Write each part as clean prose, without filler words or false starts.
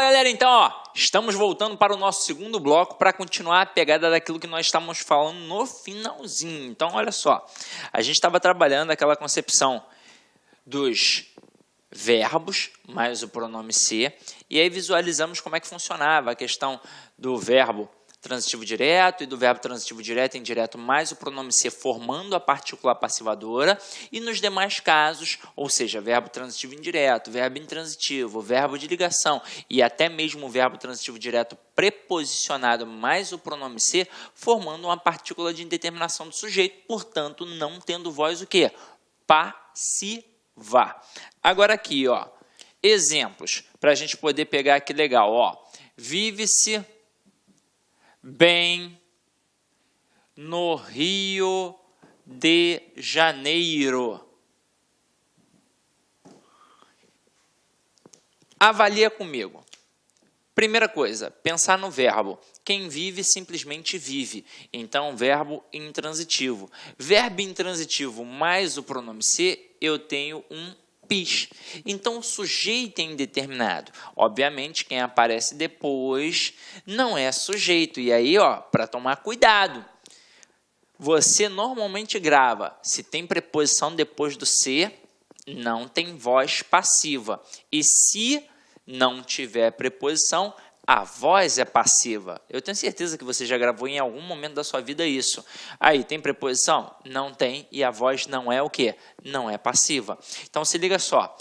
Galera, então, estamos voltando para o nosso segundo bloco para continuar a pegada daquilo que nós estávamos falando no finalzinho. Então, olha só, a gente estava trabalhando aquela concepção dos verbos mais o pronome ser, e aí visualizamos como é que funcionava a questão do verbo transitivo direto e do verbo transitivo direto e indireto mais o pronome ser formando a partícula passivadora, e nos demais casos, ou seja, verbo transitivo indireto, verbo intransitivo, verbo de ligação e até mesmo o verbo transitivo direto preposicionado mais o pronome ser, formando uma partícula de indeterminação do sujeito, portanto, não tendo voz o quê? Passiva. Agora aqui, exemplos, para a gente poder pegar aqui legal, vive-se bem no Rio de Janeiro. Avalia comigo. Primeira coisa, pensar no verbo. Quem vive simplesmente vive. Então, verbo intransitivo. Verbo intransitivo mais o pronome ser, eu tenho um PIS. Então, o sujeito é indeterminado. Obviamente, quem aparece depois não é sujeito. E aí, para tomar cuidado, você normalmente grava. Se tem preposição depois do ser, não tem voz passiva. E se não tiver preposição, a voz é passiva. Eu tenho certeza que você já gravou em algum momento da sua vida isso. Aí, tem preposição? Não tem, e a voz não é o quê? Não é passiva. Então, se liga só.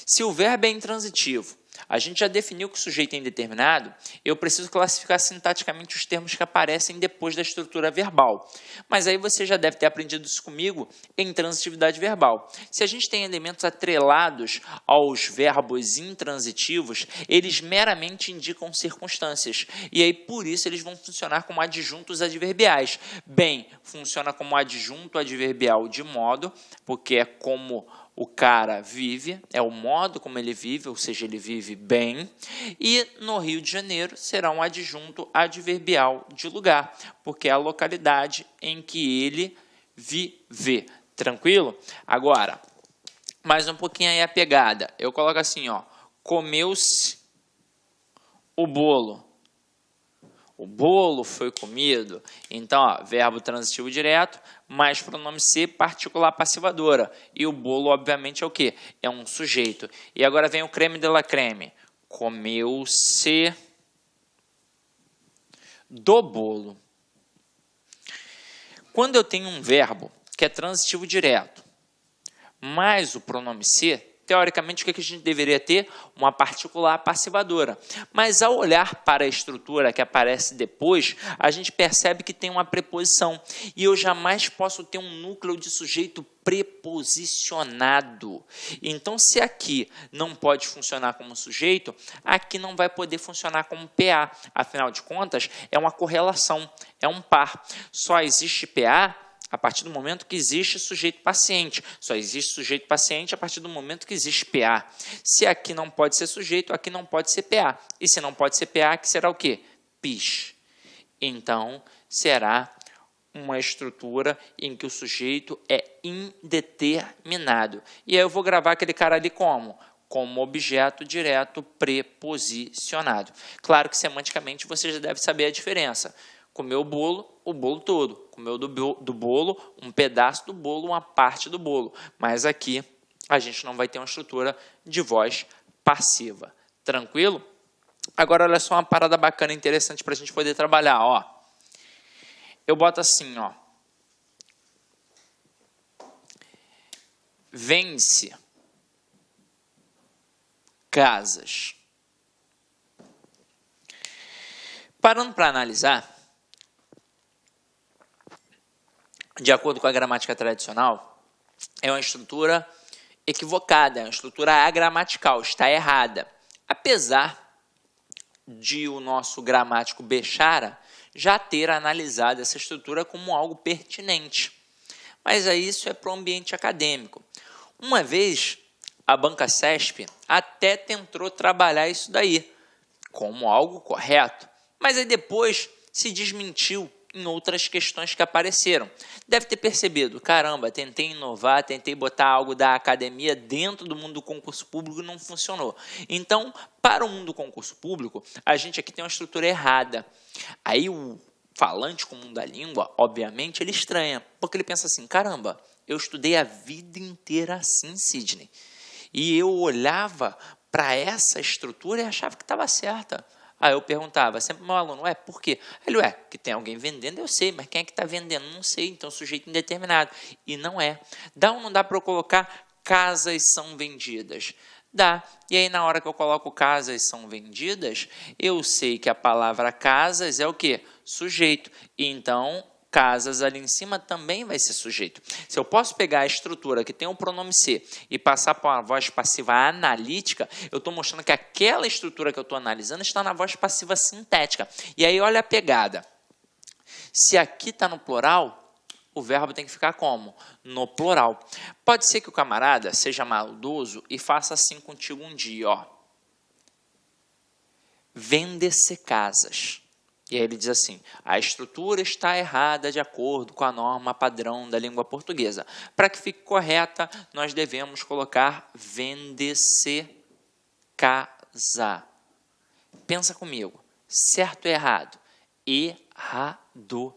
Se o verbo é intransitivo, a gente já definiu que o sujeito é indeterminado, eu preciso classificar sintaticamente os termos que aparecem depois da estrutura verbal. Mas aí você já deve ter aprendido isso comigo em transitividade verbal. Se a gente tem elementos atrelados aos verbos intransitivos, eles meramente indicam circunstâncias. E aí, por isso, eles vão funcionar como adjuntos adverbiais. Bem, funciona como adjunto adverbial de modo, porque é como o cara vive, é o modo como ele vive, ou seja, ele vive bem. E no Rio de Janeiro será um adjunto adverbial de lugar, porque é a localidade em que ele vive. Tranquilo? Agora, mais um pouquinho aí a pegada. Eu coloco assim, comeu-se o bolo. O bolo foi comido. Então, verbo transitivo direto, mais pronome ser, particular passivadora. E o bolo, obviamente, é o quê? É um sujeito. E agora vem o creme de la creme. Comeu-se do bolo. Quando eu tenho um verbo que é transitivo direto, mais o pronome ser, teoricamente, o que a gente deveria ter? Uma particular passivadora. Mas, ao olhar para a estrutura que aparece depois, a gente percebe que tem uma preposição. E eu jamais posso ter um núcleo de sujeito preposicionado. Então, se aqui não pode funcionar como sujeito, aqui não vai poder funcionar como PA. Afinal de contas, é uma correlação, é um par. Só existe PA a partir do momento que existe sujeito paciente. Só existe sujeito paciente a partir do momento que existe PA. Se aqui não pode ser sujeito, aqui não pode ser PA. E se não pode ser PA, aqui será o quê? PIS. Então, será uma estrutura em que o sujeito é indeterminado. E aí eu vou gravar aquele cara ali como? Como objeto direto preposicionado. Claro que semanticamente você já deve saber a diferença. Comeu o bolo todo. Comeu do bolo, um pedaço do bolo, uma parte do bolo. Mas aqui a gente não vai ter uma estrutura de voz passiva. Tranquilo? Agora, olha só uma parada bacana e interessante para a gente poder trabalhar. Eu boto assim, vence casas. Parando para analisar, de acordo com a gramática tradicional, é uma estrutura equivocada, é uma estrutura agramatical, está errada. Apesar de o nosso gramático Bechara já ter analisado essa estrutura como algo pertinente. Mas aí isso é para o ambiente acadêmico. Uma vez, a Banca CESP até tentou trabalhar isso daí como algo correto, mas aí depois se desmentiu em outras questões que apareceram. Deve ter percebido, caramba, tentei inovar, tentei botar algo da academia dentro do mundo do concurso público e não funcionou. Então, para o mundo do concurso público, a gente aqui tem uma estrutura errada. Aí o falante comum da língua, obviamente, ele estranha, porque ele pensa assim, caramba, eu estudei a vida inteira assim, Sidney, e eu olhava para essa estrutura e achava que estava certa. Aí eu perguntava, sempre meu aluno, por quê? Ele, que tem alguém vendendo, eu sei, mas quem é que está vendendo? Não sei, então sujeito indeterminado. E não é. Dá ou não dá para eu colocar casas são vendidas? Dá. E aí na hora que eu coloco casas são vendidas, eu sei que a palavra casas é o quê? Sujeito. Então, casas ali em cima também vai ser sujeito. Se eu posso pegar a estrutura que tem o pronome ser e passar para uma voz passiva analítica, eu estou mostrando que aquela estrutura que eu estou analisando está na voz passiva sintética. E aí olha a pegada. Se aqui está no plural, o verbo tem que ficar como? No plural. Pode ser que o camarada seja maldoso e faça assim contigo um dia. Vende-se casas. E aí ele diz assim, a estrutura está errada de acordo com a norma padrão da língua portuguesa. Para que fique correta, nós devemos colocar vende-se casa. Pensa comigo, certo ou errado? Errado.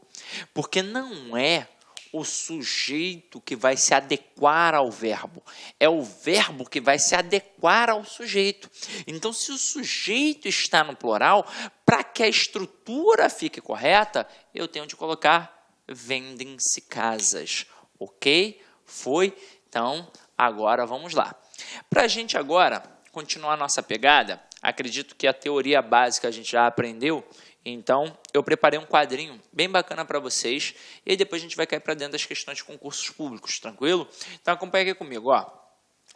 Porque não é o sujeito que vai se adequar ao verbo. É o verbo que vai se adequar ao sujeito. Então, se o sujeito está no plural, para que a estrutura fique correta, eu tenho de colocar vendem-se casas. Ok? Foi? Então, agora vamos lá. Para a gente agora continuar a nossa pegada, acredito que a teoria básica a gente já aprendeu. Então, eu preparei um quadrinho bem bacana para vocês e aí depois a gente vai cair para dentro das questões de concursos públicos, tranquilo? Então, acompanha aqui comigo.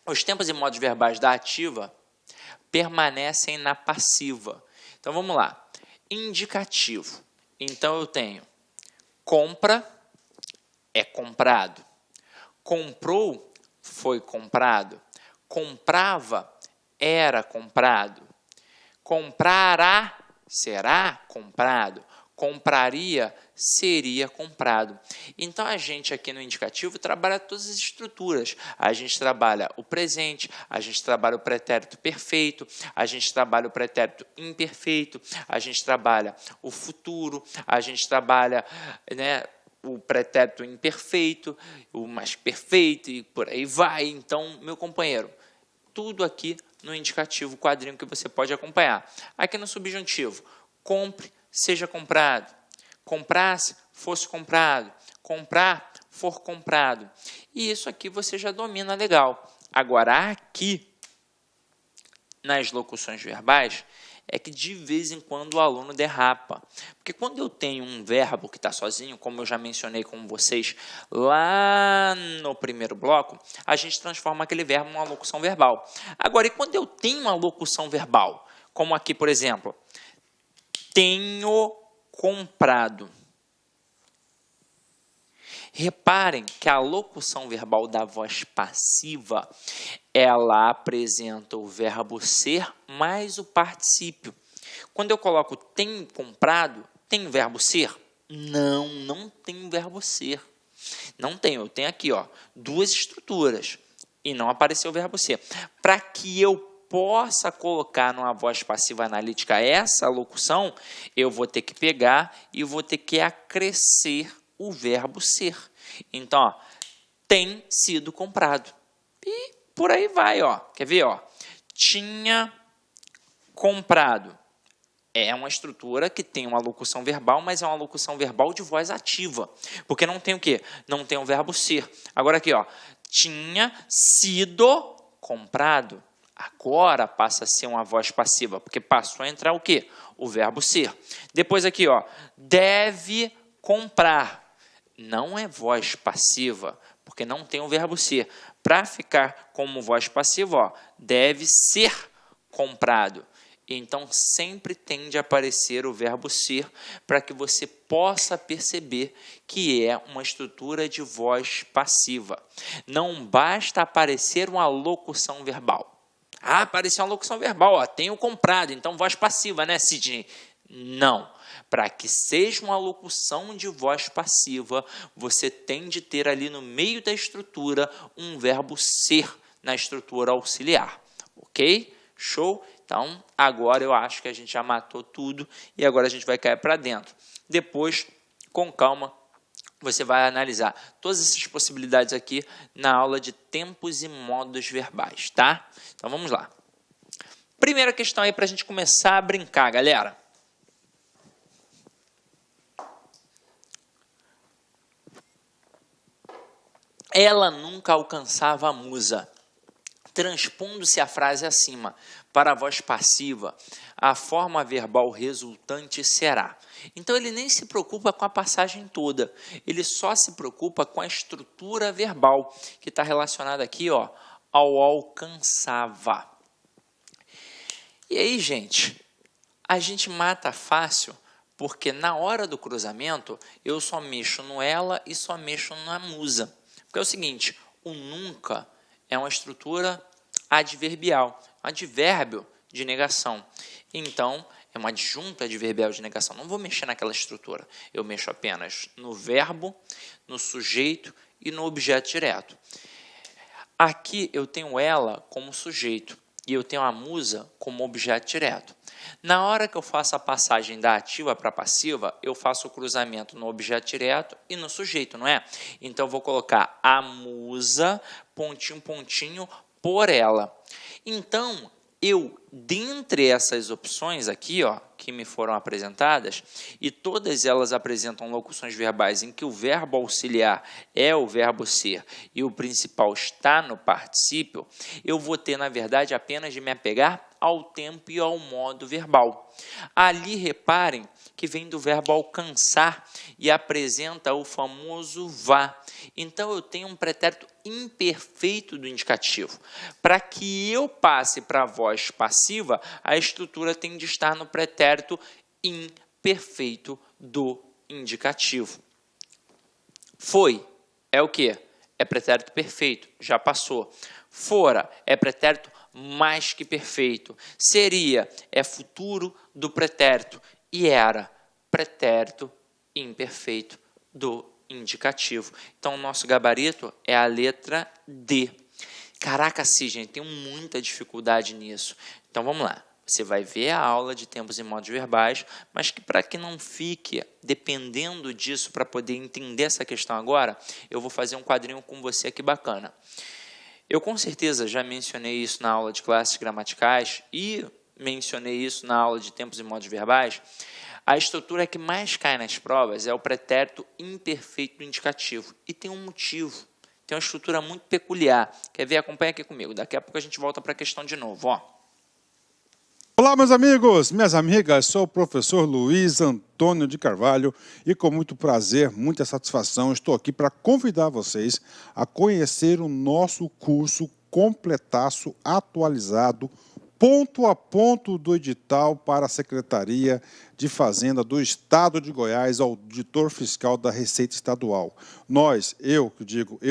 Os tempos e modos verbais da ativa permanecem na passiva. Então, vamos lá. Indicativo. Então, eu tenho compra, é comprado. Comprou, foi comprado. Comprava, era comprado. Comprará, será comprado. Compraria, seria comprado. Então, a gente aqui no indicativo trabalha todas as estruturas. A gente trabalha o presente, a gente trabalha o pretérito perfeito, a gente trabalha o pretérito imperfeito, a gente trabalha o futuro, a gente trabalha, o pretérito imperfeito, o mais perfeito e por aí vai. Então, meu companheiro, tudo aqui no indicativo, quadrinho que você pode acompanhar. Aqui no subjuntivo, compre, seja comprado. Comprasse, fosse comprado. Comprar, for comprado. E isso aqui você já domina legal. Agora, aqui, nas locuções verbais, é que de vez em quando o aluno derrapa. Porque quando eu tenho um verbo que está sozinho, como eu já mencionei com vocês lá no primeiro bloco, a gente transforma aquele verbo numa locução verbal. Agora, e quando eu tenho uma locução verbal, como aqui, por exemplo, tenho comprado. Reparem que a locução verbal da voz passiva, ela apresenta o verbo ser mais o particípio. Quando eu coloco tenho comprado, tem verbo ser? Não, não tem verbo ser. Não tem, eu tenho aqui duas estruturas e não apareceu o verbo ser. Para que eu possa colocar numa voz passiva analítica essa locução, eu vou ter que pegar e vou ter que acrescer o verbo ser. Então, tem sido comprado. E por aí vai, Quer ver, Tinha comprado. É uma estrutura que tem uma locução verbal, mas é uma locução verbal de voz ativa. Porque não tem o quê? Não tem o verbo ser. Agora aqui, tinha sido comprado. Agora passa a ser uma voz passiva, porque passou a entrar o quê? O verbo ser. Depois aqui, deve comprar. Não é voz passiva, porque não tem o verbo ser. Para ficar como voz passiva, deve ser comprado. Então, sempre tende a aparecer o verbo ser para que você possa perceber que é uma estrutura de voz passiva. Não basta aparecer uma locução verbal. Apareceu uma locução verbal, tenho comprado, então voz passiva, né, Sidney? Não. Para que seja uma locução de voz passiva, você tem de ter ali no meio da estrutura um verbo ser na estrutura auxiliar. Ok? Show? Então, agora eu acho que a gente já matou tudo e agora a gente vai cair para dentro. Depois, com calma, você vai analisar todas essas possibilidades aqui na aula de tempos e modos verbais, tá? Então, vamos lá. Primeira questão aí para a gente começar a brincar, galera. Ela nunca alcançava a musa. Transpondo-se a frase acima para a voz passiva, a forma verbal resultante será. Então, ele nem se preocupa com a passagem toda, ele só se preocupa com a estrutura verbal, que está relacionada aqui, ó, ao alcançava. E aí, gente, a gente mata fácil, porque na hora do cruzamento, eu só mexo no ela e só mexo na musa. Porque é o seguinte, o nunca é uma estrutura adverbial, um advérbio de negação. Então, é uma adjunta adverbial de negação. Não vou mexer naquela estrutura. Eu mexo apenas no verbo, no sujeito e no objeto direto. Aqui eu tenho ela como sujeito e eu tenho a musa como objeto direto. Na hora que eu faço a passagem da ativa para a passiva, eu faço o cruzamento no objeto direto e no sujeito, não é? Então, eu vou colocar a musa, pontinho, pontinho, por ela. Então, eu, dentre essas opções aqui, ó, que me foram apresentadas, e todas elas apresentam locuções verbais em que o verbo auxiliar é o verbo ser e o principal está no particípio, eu vou ter, na verdade, apenas de me apegar ao tempo e ao modo verbal. Ali, reparem que vem do verbo alcançar e apresenta o famoso vá. Então, eu tenho um pretérito imperfeito do indicativo. Para que eu passe para a voz passiva, a estrutura tem de estar no pretérito imperfeito do indicativo. Foi é o quê? É pretérito perfeito, já passou. Fora é pretérito mais que perfeito. Seria é futuro do pretérito e era pretérito imperfeito do indicativo. Então, o nosso gabarito é a letra D. Caraca, sim, gente, tenho muita dificuldade nisso. Então, vamos lá. Você vai ver a aula de tempos e modos verbais, mas que para que não fique dependendo disso para poder entender essa questão agora, eu vou fazer um quadrinho com você aqui bacana. Eu com certeza já mencionei isso na aula de classes gramaticais e mencionei isso na aula de tempos e modos verbais. A estrutura que mais cai nas provas é o pretérito imperfeito do indicativo. E tem um motivo, tem uma estrutura muito peculiar. Quer ver? Acompanha aqui comigo. Daqui a pouco a gente volta para a questão de novo. Ó. Olá, meus amigos, minhas amigas, sou o professor Luiz Antônio de Carvalho e com muito prazer, muita satisfação, estou aqui para convidar vocês a conhecer o nosso curso completaço, atualizado, ponto a ponto do edital para a Secretaria de Fazenda do Estado de Goiás, auditor fiscal da Receita Estadual. Nós, eu,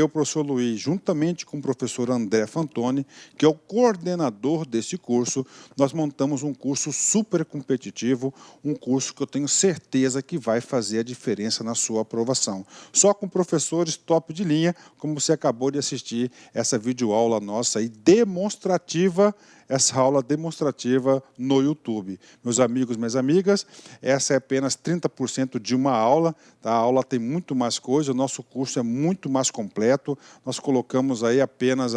professor Luiz, juntamente com o professor André Fantoni, que é o coordenador desse curso, nós montamos um curso super competitivo, um curso que eu tenho certeza que vai fazer a diferença na sua aprovação. Só com professores top de linha, como você acabou de assistir essa videoaula nossa aí, demonstrativa, essa aula demonstrativa no YouTube. Meus amigos, minhas amigas, essa é apenas 30% de uma aula, tá? A aula tem muito mais coisa, o nosso curso é muito mais completo, nós colocamos aí apenas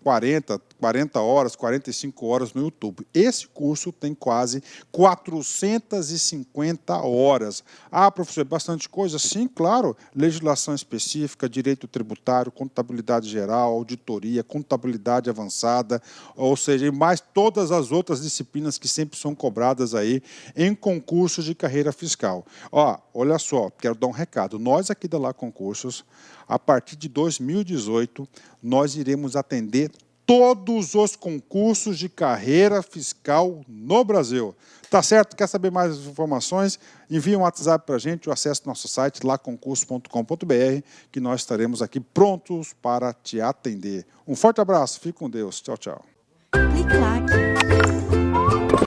40 horas, 45 horas no YouTube. Esse curso tem quase 450 horas. Ah, professor, é bastante coisa? Sim, claro. Legislação específica, direito tributário, contabilidade geral, auditoria, contabilidade avançada, ou seja, e mais todas as outras disciplinas que sempre são cobradas aí em concursos de carreira fiscal. Ó, olha só, quero dar um recado. Nós aqui da Lá Concursos, a partir de 2018, nós iremos atender todos os concursos de carreira fiscal no Brasil. Tá certo? Quer saber mais informações? Envie um WhatsApp para a gente ou acesse nosso site laconcurso.com.br que nós estaremos aqui prontos para te atender. Um forte abraço, fique com Deus. Tchau, tchau. Clique lá.